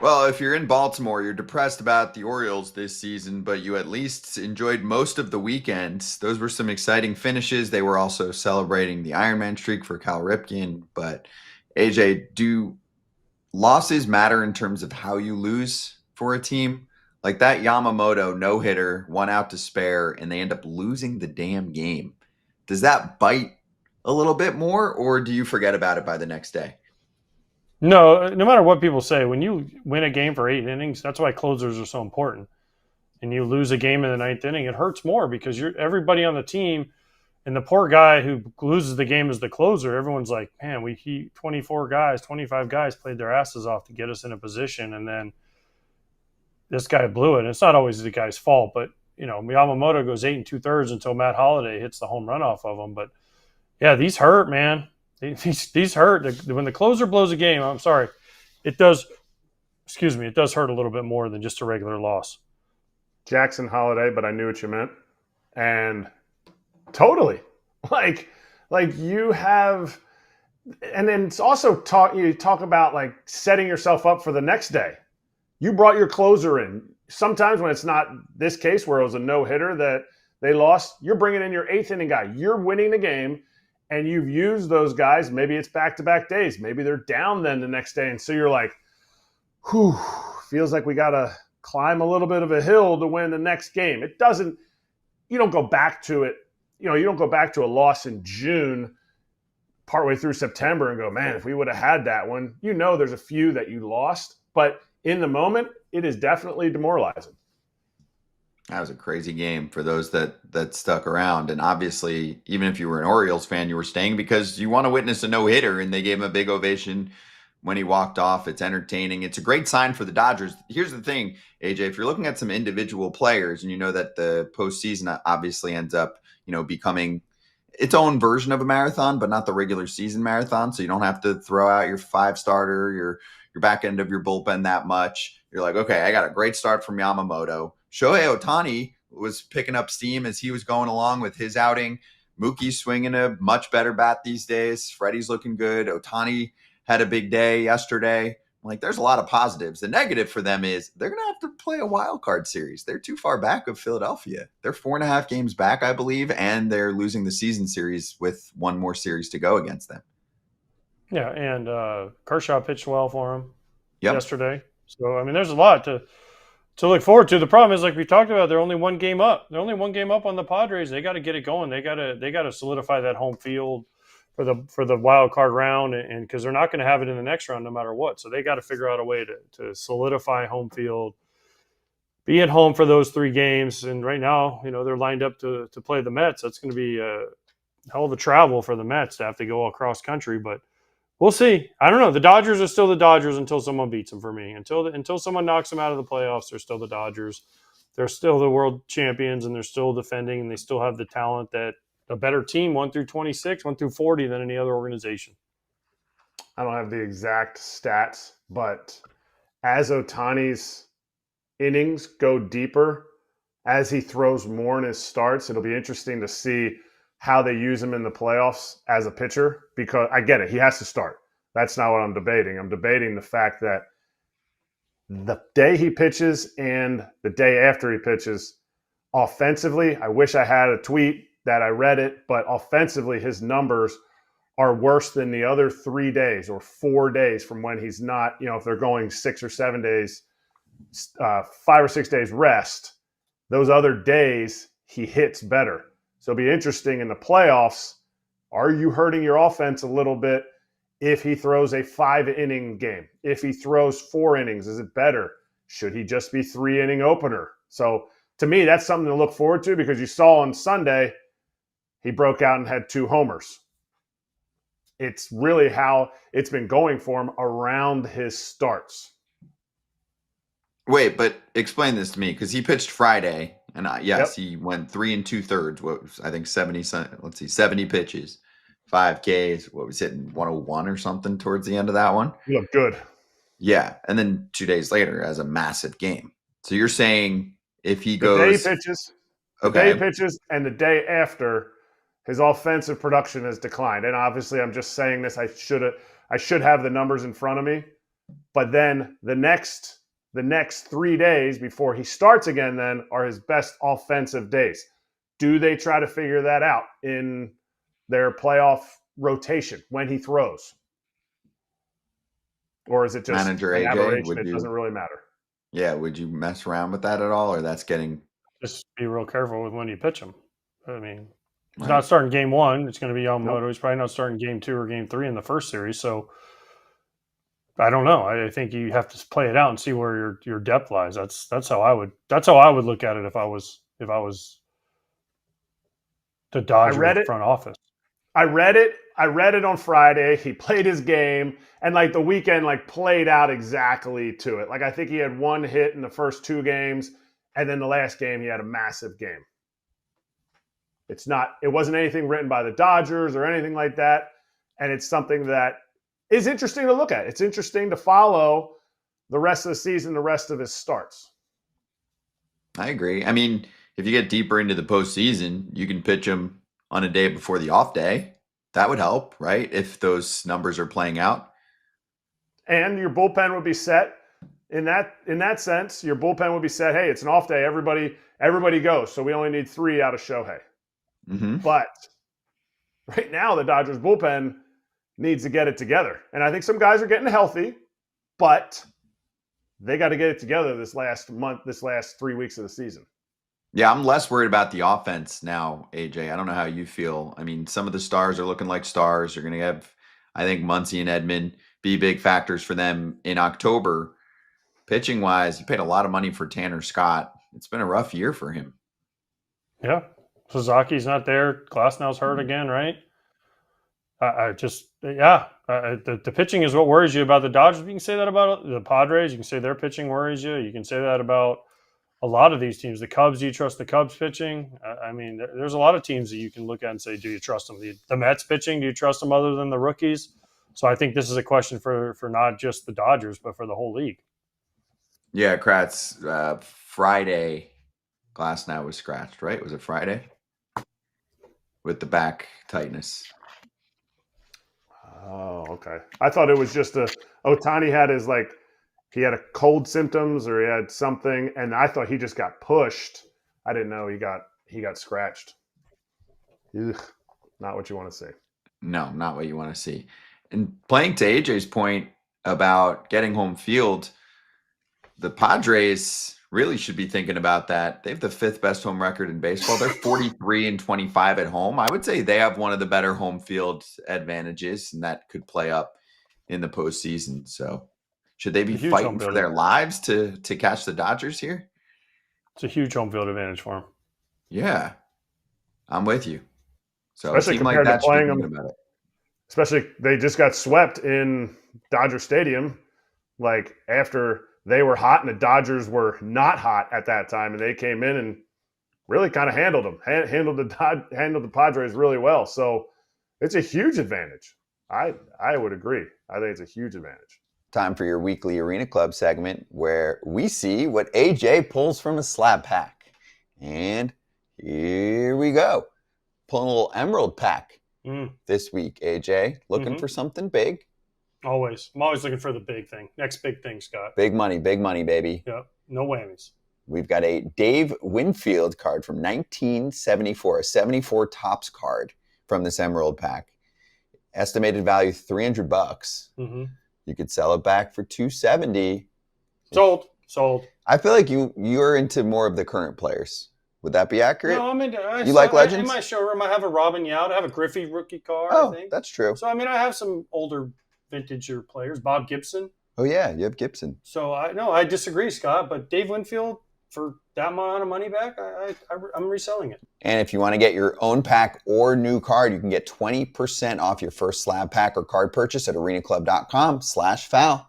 Well, if you're in Baltimore, you're depressed about the Orioles this season, but you at least enjoyed most of the weekends. Those were some exciting finishes. They were also celebrating the Ironman streak for Cal Ripken. But AJ, do losses matter in terms of how you lose for a team? Like that Yamamoto no hitter, one out to spare, and they end up losing the damn game. Does that bite a little bit more, or do you forget about it by the next day? No, no matter what people say, when you win a game for 8 innings, that's why closers are so important. And you lose a game in the ninth inning, it hurts more because you're everybody on the team, and the poor guy who loses the game as the closer. Everyone's like, man, 24 guys, 25 guys played their asses off to get us in a position, and then this guy blew it. And it's not always the guy's fault, but Yamamoto goes 8 2/3 until Matt Holliday hits the home run off of him. But yeah, these hurt, man. These hurt. When the closer blows a game, I'm sorry, it does. Excuse me, it does hurt a little bit more than just a regular loss. Jackson Holiday, but I knew what you meant. And totally. Like like you have and then it's also you talk about like setting yourself up for the next day. You brought your closer in. Sometimes when it's not this case where it was a no-hitter that they lost, you're bringing in your eighth inning guy. You're winning the game and you've used those guys. Maybe it's back-to-back days. Maybe they're down then the next day. And so you're like, whew, feels like we got to climb a little bit of a hill to win the next game. It doesn't, you don't go back to it. You don't go back to a loss in June partway through September and go, man, if we would have had that one, there's a few that you lost, but in the moment, it is definitely demoralizing. That was a crazy game for those that stuck around. And obviously, even if you were an Orioles fan, you were staying because you want to witness a no hitter, and they gave him a big ovation when he walked off. It's entertaining. It's a great sign for the Dodgers. Here's the thing, AJ, if you're looking at some individual players, and you know that the postseason obviously ends up, becoming its own version of a marathon, but not the regular season marathon. So you don't have to throw out your five starter, your back end of your bullpen that much. You're like, okay, I got a great start from Yamamoto. Shohei Ohtani was picking up steam as he was going along with his outing. Mookie's swinging a much better bat these days. Freddie's looking good. Ohtani had a big day yesterday. Like, there's a lot of positives. The negative for them is they're going to have to play a wild card series. They're too far back of Philadelphia. They're 4.5 games back, I believe, and they're losing the season series with one more series to go against them. Yeah, and Kershaw pitched well for him Yep. yesterday. So I mean, there's a lot to look forward to. The problem is, like we talked about, they're only one game up. They're only one game up on the Padres. They got to get it going. They got to solidify that home field for the wild card round, and because they're not going to have it in the next round no matter what. So they got to figure out a way to solidify home field, be at home for those 3 games. And right now, they're lined up to play the Mets. That's going to be a hell of a travel for the Mets to have to go across country, but we'll see. I don't know. The Dodgers are still the Dodgers until someone beats them for me. Until someone knocks them out of the playoffs, they're still the Dodgers. They're still the world champions, and they're still defending, and they still have the talent that a better team, 1 through 26, 1 through 40, than any other organization. I don't have the exact stats, but as Otani's innings go deeper, as he throws more in his starts, it'll be interesting to see how they use him in the playoffs as a pitcher, because I get it. He has to start. That's not what I'm debating. I'm debating the fact that the day he pitches and the day after he pitches, offensively, I wish I had a tweet that I read it, but offensively, his numbers are worse than the other 3 days or 4 days from when he's not, if they're going 6 or 7 days, 5 or 6 days rest, those other days he hits better. So it'll be interesting in the playoffs. Are you hurting your offense a little bit if he throws a 5 inning game? If he throws 4 innings, is it better? Should he just be 3 inning opener? So to me, that's something to look forward to, because you saw on Sunday, he broke out and had 2 homers. It's really how it's been going for him around his starts. Wait, but explain this to me, because he pitched Friday, and yes, Yep. he went 3 2/3. What was, I think, 70? Let's see, 70 pitches, 5 Ks. What was hitting 101 or something towards the end of that one? He looked good. Yeah, and then 2 days later, has a massive game. So you're saying if he The day he goes, pitches, the day he okay, pitches, and the day after, his offensive production has declined. And obviously, I'm just saying this. I should have the numbers in front of me, But then the next 3 days before he starts again then are his best offensive days. Do they try to figure that out in their playoff rotation when he throws? Or is it just Manager an AJ, aberration? It doesn't really matter. Yeah, would you mess around with that at all, or that's getting Just be real careful with when you pitch him. I mean, he's right? not starting game one. It's going to be Yamamoto. Nope. He's probably not starting game 2 or game 3 in the first series. So I don't know. I think you have to play it out and see where your depth lies. That's how I would look at it if I was the Dodger front office. I read it on Friday. He played his game, and like the weekend like played out exactly to it. Like I think he had 1 hit in the first 2 games, and then the last game he had a massive game. It wasn't anything written by the Dodgers or anything like that, and it's something that is interesting to look at. It's interesting to follow the rest of the season, the rest of his starts. I agree. I mean, if you get deeper into the postseason, you can pitch him on a day before the off day. That would help, right? If those numbers are playing out. And your bullpen would be set in that sense. Your bullpen would be set. Hey, it's an off day. Everybody goes. So we only need 3 out of Shohei. Mm-hmm. But right now, the Dodgers bullpen needs to get it together. And I think some guys are getting healthy, but they got to get it together this last 3 weeks of the season. Yeah, I'm less worried about the offense now, AJ. I don't know how you feel. I mean, some of the stars are looking like stars. You're going to have, I think, Muncy and Edman be big factors for them in October. Pitching wise, you paid a lot of money for Tanner Scott. It's been a rough year for him. Yeah. Suzuki's not there. Glasnow's hurt again, right? The pitching is what worries you about the Dodgers. You can say that about the Padres. You can say their pitching worries you. You can say that about a lot of these teams. The Cubs, do you trust the Cubs pitching? I mean, there's a lot of teams that you can look at and say, do you trust them? The Mets pitching, do you trust them other than the rookies? So I think this is a question for not just the Dodgers, but for the whole league. Yeah, Kratz, Friday, Glasnow was scratched, right? Was it Friday? With the back tightness. Oh, okay. I thought it was just Ohtani had he had a cold symptoms or he had something, and I thought he just got pushed. I didn't know he got scratched. Ugh, not what you want to see. No, not what you want to see. And playing to AJ's point about getting home field, the Padres really should be thinking about that. They have the 5th best home record in baseball. They're 43-25 at home. I would say they have one of the better home field advantages, and that could play up in the postseason. So should they be fighting for their lives to catch the Dodgers here? It's a huge home field advantage for them. Yeah, I'm with you. So especially compared to playing them, about it. Especially they just got swept in Dodger Stadium, like after they were hot and the Dodgers were not hot at that time, and they came in and really kind of handled them, handled the Padres really well. So it's a huge advantage. I would agree. I think it's a huge advantage. Time for your weekly Arena Club segment where we see what AJ pulls from a slab pack. And here we go. Pulling a little Emerald pack this week, AJ. Looking for something big. Always. I'm always looking for the big thing. Next big thing, Scott. Big money, baby. Yep. No whammies. We've got a Dave Winfield card from 1974, a 74 Topps card from this Emerald pack. Estimated value $300. Mm-hmm. You could sell it back for $270. Sold. I feel like you're into more of the current players. Would that be accurate? No, I mean, you like legends? In my showroom, I have a Robin Yount. I have a Griffey rookie card. Oh, I think. That's true. So, I mean, I have some older vintager players. Bob Gibson. Oh, yeah, you have Gibson. So, I disagree, Scott. But Dave Winfield, for that amount of money back, I'm reselling it. And if you want to get your own pack or new card, you can get 20% off your first slab pack or card purchase at arenaclub.com/foul.